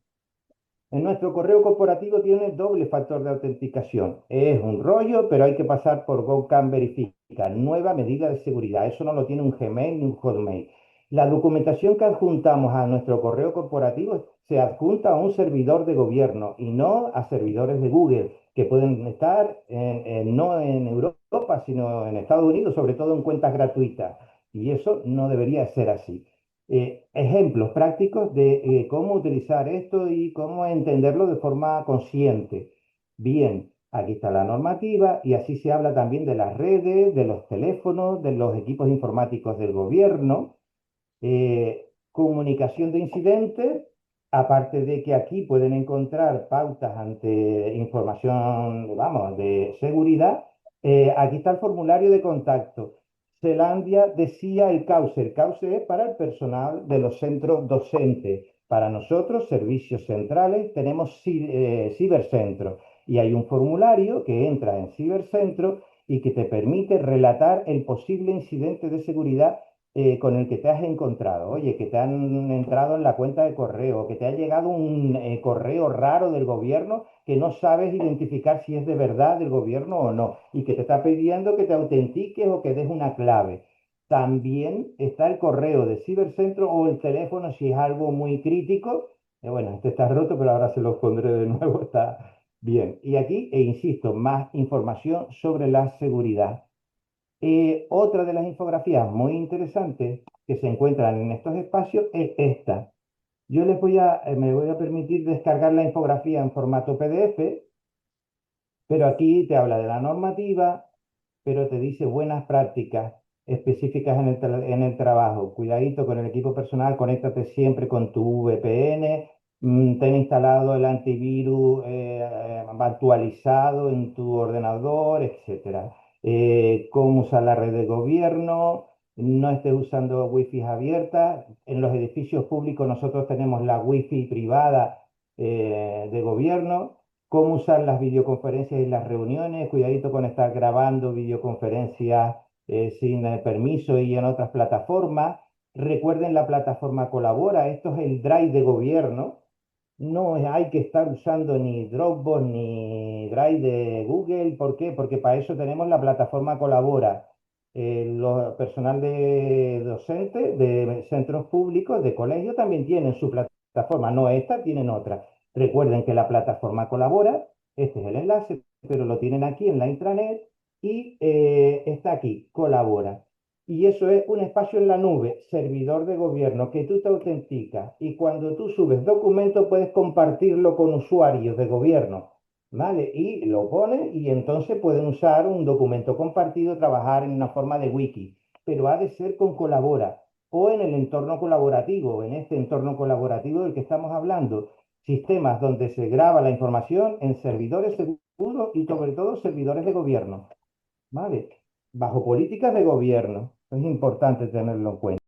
en nuestro correo corporativo tiene doble factor de autenticación. Es un rollo, pero hay que pasar por GoCam Verifica, nueva medida de seguridad. Eso no lo tiene un Gmail ni un Hotmail. La documentación que adjuntamos a nuestro correo corporativo se adjunta a un servidor de gobierno y no a servidores de Google, que pueden estar no en Europa, sino en Estados Unidos, sobre todo en cuentas gratuitas. Y eso no debería ser así. Ejemplos prácticos de cómo utilizar esto y cómo entenderlo de forma consciente. Bien, aquí está la normativa y así se habla también de las redes, de los teléfonos, de los equipos informáticos del gobierno, comunicación de incidentes, aparte de que aquí pueden encontrar pautas ante información, vamos, de seguridad. Aquí está el formulario de contacto. Zelandia decía el CAUCE. El CAUCE es para el personal de los centros docentes. Para nosotros, servicios centrales, tenemos cibercentro. Y hay un formulario que entra en cibercentro y que te permite relatar el posible incidente de seguridad con el que te has encontrado. Oye, que te han entrado en la cuenta de correo, que te ha llegado un correo raro del gobierno que no sabes identificar si es de verdad del gobierno o no, y que te está pidiendo que te autentiques o que des una clave. También está el correo de Cibercentro o el teléfono si es algo muy crítico, Bueno, este está roto, pero ahora se lo pondré de nuevo, está bien. Y aquí, insisto, más información sobre la seguridad. Otra de las infografías muy interesantes que se encuentran en estos espacios es esta. Yo me voy a permitir descargar la infografía en formato PDF, pero aquí te habla de la normativa, pero te dice buenas prácticas específicas en el trabajo. Cuidadito con el equipo personal, conéctate siempre con tu VPN, ten instalado el antivirus actualizado en tu ordenador, etcétera. Cómo usar la red de gobierno, no estés usando wifi abiertas. En los edificios públicos nosotros tenemos la wifi privada de gobierno, cómo usar las videoconferencias y las reuniones, cuidadito con estar grabando videoconferencias sin permiso y en otras plataformas. Recuerden la plataforma Colabora, esto es el Drive de gobierno. No hay que estar usando ni Dropbox ni Drive de Google. ¿Por qué? Porque para eso tenemos la plataforma Colabora. Personal de docentes de centros públicos, de colegios, también tienen su plataforma. No esta, tienen otra. Recuerden que la plataforma Colabora, este es el enlace, pero lo tienen aquí en la intranet y está aquí, Colabora. Y eso es un espacio en la nube, servidor de gobierno, que tú te autenticas y cuando tú subes documento puedes compartirlo con usuarios de gobierno, ¿vale? Y lo pones y entonces pueden usar un documento compartido, trabajar en una forma de wiki, pero ha de ser con Colabora o en el entorno colaborativo, en este entorno colaborativo del que estamos hablando, sistemas donde se graba la información en servidores seguros y sobre todo servidores de gobierno. ¿Vale? Bajo políticas de gobierno. Es importante tenerlo en cuenta.